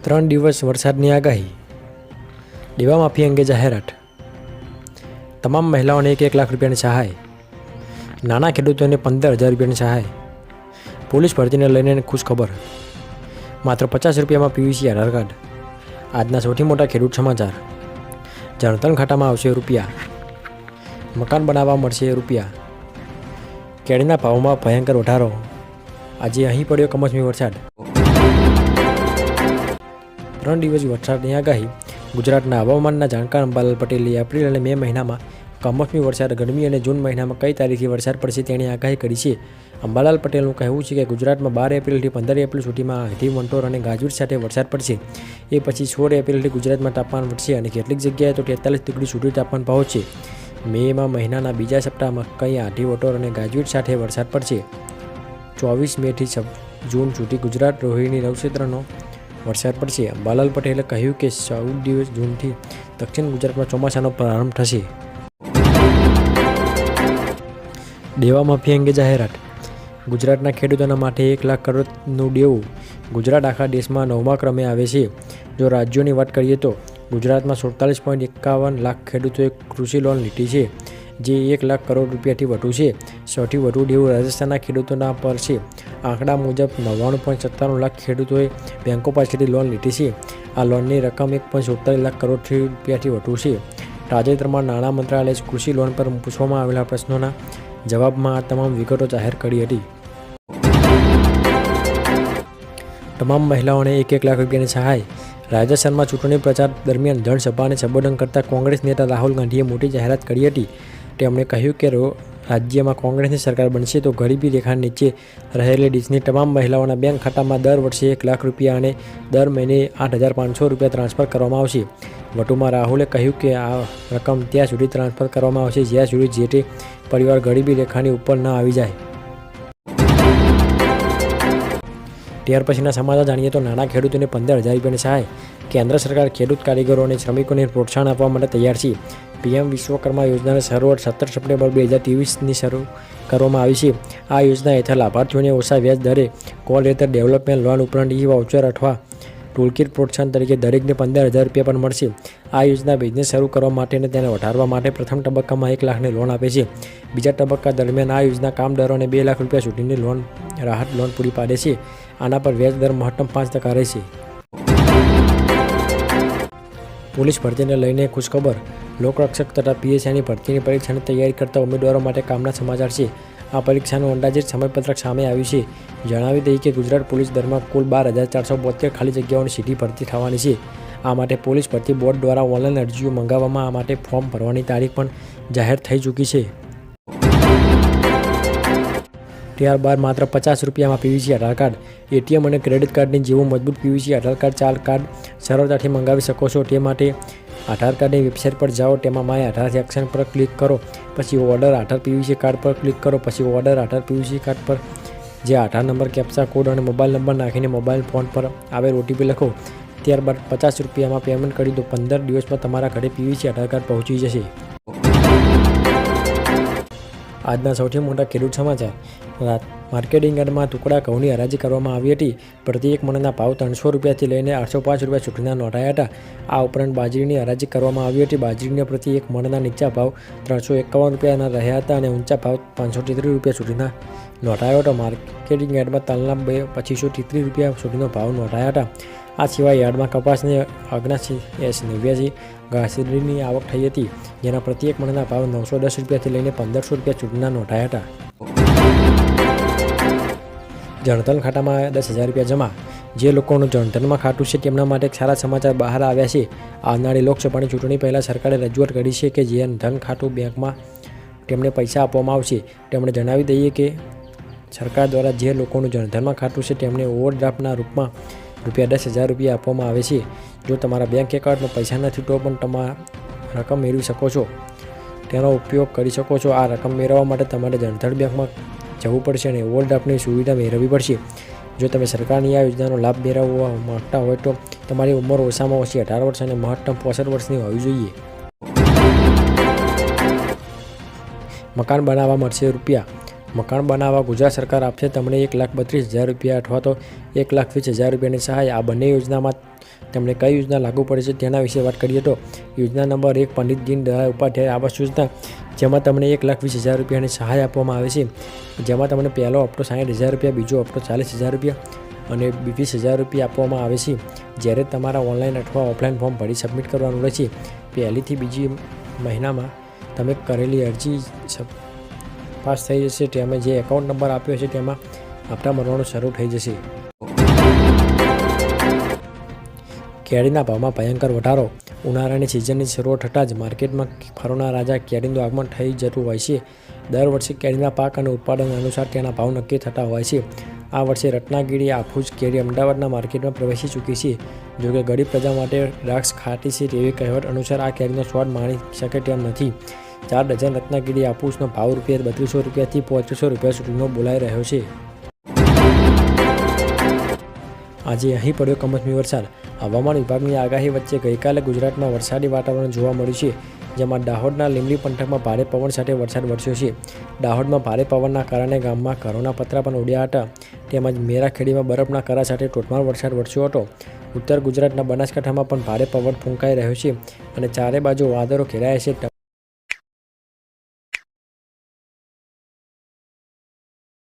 3 દિવસ વરસાદની આગાહી. દેવા માફી અંગે જાહેરાત. તમામ મહિલાઓને 1 લાખ રૂપિયાની સહાય. નાના ખેડૂતોને 15,000 રૂપિયાની સહાય. પોલીસ ભરતીને લઈને ખુશ ખબર. માત્ર 50 રૂપિયામાં પીવીસી આધાર કાર્ડ. આજના સૌથી મોટા ખેડૂત સમાચાર. જનધન ખાતામાં આવશે રૂપિયા. મકાન બનાવવા મળશે રૂપિયા. કેળીના ભાવમાં ભયંકર વધારો. આજે અહીં પડ્યો કમોસમી વરસાદ. 3 દિવસ વરસાદની આગાહી. ગુજરાતના હવામાનના જાણકાર અંબાલાલ પટેલે એપ્રિલ અને મે મહિનામાં કમોસમી વરસાદ, ગરમી અને જૂન મહિનામાં કઈ તારીખે વરસાદ પડશે તેની આગાહી કરી છે. અંબાલાલ પટેલનું કહેવું છે કે ગુજરાતમાં 12 એપ્રિલથી 15 એપ્રિલ સુધીમાં આંધી, વંટોળ અને ગાજવીજ સાથે વરસાદ પડશે. એ પછી 16 એપ્રિલથી ગુજરાતમાં તાપમાન વધશે અને કેટલીક જગ્યાએ તો 43 ડિગ્રી સુધી તાપમાન પહોંચશે. મેમાં મહિનાના બીજા સપ્તાહમાં કંઈ આંધી, વંટોળ અને ગાજવીજ સાથે વરસાદ પડશે. 24 મેથી જૂન સુધી ગુજરાત, રોહિણી, નવક્ષેત્રનો વરસાદ પડશે. અંબાલાલ પટેલે કહ્યું કે 14 જૂનથી દક્ષિણ ગુજરાતમાં ચોમાસાનો પ્રારંભ થશે. દેવા માફી અંગે જાહેરાત. ગુજરાતના ખેડૂતોના માટે 1 લાખ કરોડનું દેવું. ગુજરાત આખા દેશમાં 9મા ક્રમે આવે છે. જો રાજ્યોની વાત કરીએ તો ગુજરાતમાં 47.51 લાખ ખેડૂતોએ કૃષિ લોન લીધી છે, જે 1 લાખ કરોડ રૂપિયાથી વધુ છે. સૌથી વધુ દેવું રાજસ્થાનના ખેડૂતોના પર છે. આંકડા મુજબ 99.97 લાખ ખેડૂતોએ બેંકો પાસેથી લોન લીધી છે. આ લોનની રકમ 1.77 લાખ કરોડ રૂપિયાથી વધુ છે. તાજેતરમાં નાણાં મંત્રાલયે કૃષિ લોન પર પૂછવામાં આવેલા પ્રશ્નોના જવાબમાં આ તમામ વિગતો જાહેર કરી હતી. તમામ મહિલાઓને 1 લાખ રૂપિયાની સહાય. રાજસ્થાનમાં ચૂંટણી પ્રચાર દરમિયાન જનસભાને સંબોધન કરતા કોંગ્રેસ નેતા રાહુલ ગાંધીએ મોટી જાહેરાત કરી હતી. તેમણે કહ્યું કે રાજ્યમાં કોંગ્રેસની સરકાર બનશે તો ગરીબી રેખા નીચે રહેલી દેશની તમામ મહિલાઓના બેંક ખાતામાં દર વર્ષે 1 લાખ રૂપિયા અને દર મહિને 8,500 રૂપિયા ટ્રાન્સફર કરવામાં આવશે. વધુમાં રાહુલે કહ્યું કે આ રકમ ત્યાં સુધી ટ્રાન્સફર કરવામાં આવશે જ્યાં સુધી જે તે પરિવાર ગરીબી રેખાની ઉપર ન આવી જાય. ત્યાર પછીના સમાચાર જાણીએ તો નાના ખેડૂતોને 15,000 રૂપિયાની સહાય. કેન્દ્ર સરકાર ખેડૂત, કારીગરો અને શ્રમિકોને પ્રોત્સાહન આપવા માટે તૈયાર છે. પીએમ વિશ્વકર્મા યોજનાની શરૂઆત 17 સપ્ટેમ્બર 2023ની શરૂ કરવામાં આવી છે. આ યોજના હેઠળ લાભાર્થીઓને ઓછા વ્યાજ દરે કોલ-લેટર ડેવલપમેન્ટ લોન ઉપરાંત ઈ-વાઉચર અથવા ટૂલકીટ પ્રોત્સાહન તરીકે દરેકને 15,000 રૂપિયા પણ મળશે. આ યોજના બિઝનેસ શરૂ કરવા માટે અને તેને વધારવા માટે પ્રથમ તબક્કામાં 1 લાખની લોન આપે છે. બીજા તબક્કા દરમિયાન આ યોજના કામદારોને 2 લાખ રૂપિયા સુધીની રાહત લોન પૂરી પાડે છે. આના પર વ્યાજ દર મહત્તમ 5% રહેશે. પોલીસ ભરતીને લઈને ખુશખબર. લોકરક્ષક તથા પીએસઆઈની ભરતીની પરીક્ષાની તૈયારી કરતા ઉમેદવારો માટે કામના સમાચાર છે. આ પરીક્ષાનું અંદાજિત સમયપત્રક સામે આવ્યું છે. જણાવી દઈએ કે ગુજરાત પોલીસ દળમાં કુલ 12,472 ખાલી જગ્યાઓની સીધી ભરતી થવાની છે. આ માટે પોલીસ ભરતી બોર્ડ દ્વારા ઓનલાઈન અરજીઓ મંગાવવામાં આ માટે ફોર્મ ભરવાની તારીખ પણ જાહેર થઈ ચૂકી છે. ત્યારબાદ માત્ર 50 રૂપિયામાં પીવીસી આધાર કાર્ડ. એટીએમ અને ક્રેડિટ કાર્ડની જેવું મજબૂત પીવીસી આધાર કાર્ડ 4 કાર્ડ સરળતાથી મંગાવી શકો છો. તે માટે આધાર કાર્ડની વેબસાઇટ પર જાઓ, તેમાં માય આધાર સેક્શન પર ક્લિક કરો, પછી ઓર્ડર આધાર પીવીસી કાર્ડ પર ક્લિક કરો, પછી ઓર્ડર આધાર પીવીસી કાર્ડ પર જે આધાર નંબર, કેપ્ચા કોડ અને મોબાઈલ નંબર નાખીને મોબાઈલ ફોન પર આવેલ ઓટીપી લખો. ત્યારબાદ 50 રૂપિયામાં પેમેન્ટ કરી દો. 15 દિવસમાં તમારા ઘરે પીવીસી આધાર કાર્ડ પહોંચી જશે. આજના સૌથી મોટા ખેડૂત સમાચાર. માર્કેટિંગ યાર્ડમાં ટુકડા ઘઉંની હરાજી કરવામાં આવી હતી. પ્રતિ એક મણના ભાવ 300 રૂપિયાથી લઈને 805 રૂપિયા સુધીના નોંધાયા હતા. આ ઉપરાંત બાજરીની હરાજી કરવામાં આવી હતી. બાજરીના પ્રતિ એક મણના નીચા ભાવ 351 રૂપિયાના રહ્યા હતા અને ઊંચા ભાવ 533 રૂપિયા સુધીના નોંધાયો હતો. માર્કેટિંગ યાર્ડમાં તલના 2533 રૂપિયા સુધીનો ભાવ નોંધાયા હતા. આ સિવાય યાર્ડમાં કપાસની 79 ઘાસડીની આવક થઈ હતી, જેના પ્રતિ એક મણના ભાવ 910 રૂપિયાથી લઈને 1,500 રૂપિયા સુધીના નોંધાયા હતા. જનધન ખાતામાં 10,000 રૂપિયા જમા. જે લોકોનું જનધનમાં ખાતું છે તેમના માટે સારા સમાચાર બહાર આવ્યા છે. આવનારી લોકસભાની ચૂંટણી પહેલાં સરકારે રજૂઆત કરી છે કે જે ધન ખાતું બેંકમાં તેમને પૈસા આપવામાં આવશે. તેમણે જણાવી દઈએ કે સરકાર દ્વારા જે લોકોનું જનધનમાં ખાતું છે તેમને ઓવરડ્રાફ્ટના રૂપમાં રૂપિયા 10,000 રૂપિયા આપવામાં આવે છે. જો તમારા બેંક એકાઉન્ટમાં પૈસા નથી તો પણ તમે રકમ મેળવી શકો છો, તેનો ઉપયોગ કરી શકો છો. આ રકમ મેળવવા માટે તમારે જનધન બેંકમાં જવું પડશે અને ઓવરડ્રાફ્ટની સુવિધા મેળવવી પડશે. જો તમે સરકારની આ યોજનાનો લાભ મેળવવા માંગતા હોય તો તમારી ઉંમર ઓછામાં ઓછી 18 વર્ષ અને મહત્તમ 65 વર્ષની હોવી જોઈએ. મકાન બનાવવા મળશે રૂપિયા. મકાન બનાવવા ગુજરાત સરકાર આપશે તમને 1,32,000 રૂપિયા અથવા તો 1,20,000 રૂપિયાની સહાય. આ બંને યોજનામાં તમને કઈ યોજના લાગુ પડે છે તેના વિશે વાત કરીએ તો યોજના નંબર 1 પંડિત દીનદયાળ ઉપાધ્યાય આવાસ યોજના, જેમાં તમને 1,20,000 રૂપિયાની સહાય આપવામાં આવે છે. જેમાં તમને પહેલો હપ્તો 60,000 રૂપિયા, બીજો હપ્તો 40,000 રૂપિયા અને 20,000 રૂપિયા આપવામાં આવે છે. જ્યારે તમારા ઓનલાઈન અથવા ઓફલાઈન ફોર્મ ભરી સબમિટ કરવાનું રહેશે. પહેલીથી બીજી મહિનામાં તમે કરેલી અરજી પાસ થઈ જશે. તેમાં જે એકાઉન્ટ નંબર આપ્યો છે તેમાં હપ્તા મળવાનું શરૂ થઈ જશે. કેરીના ભાવમાં ભયંકર વધારો. ઉનાળાની સિઝનની શરૂઆત થતાં જ માર્કેટમાં ફરોના રાજા કેરીનું આગમન થઈ જતું હોય છે. દર વર્ષે કેરીના પાક અને ઉત્પાદન અનુસાર તેના ભાવ નક્કી થતા હોય છે. આ વર્ષે રત્નાગીરી હાફૂસ કેરી અમદાવાદના માર્કેટમાં પ્રવેશી ચૂકી છે. જોકે ગરીબ પ્રજા માટે દ્રાક્ષ ખાટી છે તેવી કહેવત અનુસાર આ કેરીનો સ્વાદ માણી શકે તેમ નથી. 4 ડઝન રત્નાગીરી હાફૂસનો ભાવ ₹3200 થી ₹3500 સુધીનો બોલાઈ રહ્યો છે. આજે અહીં પડ્યો કમોસમી વરસાદ. હવામાન વિભાગની આગાહી વચ્ચે ગઈકાલે ગુજરાતમાં વરસાદી વાતાવરણ જોવા મળ્યું છે. જેમાં દાહોદના લીંબડી પંથકમાં ભારે પવન સાથે વરસાદ વરસ્યો છે. દાહોદમાં ભારે પવનના કારણે ગામમાં ઘરોના પતરા પણ ઉડ્યા હતા. તેમજ મેરાખેડીમાં બરફના કરા સાથે ધોધમાર વરસાદ વરસ્યો હતો. ઉત્તર ગુજરાતના બનાસકાંઠામાં પણ ભારે પવન ફૂંકાઈ રહ્યો છે અને ચારે બાજુ વાદળો ઘેરાયા છે.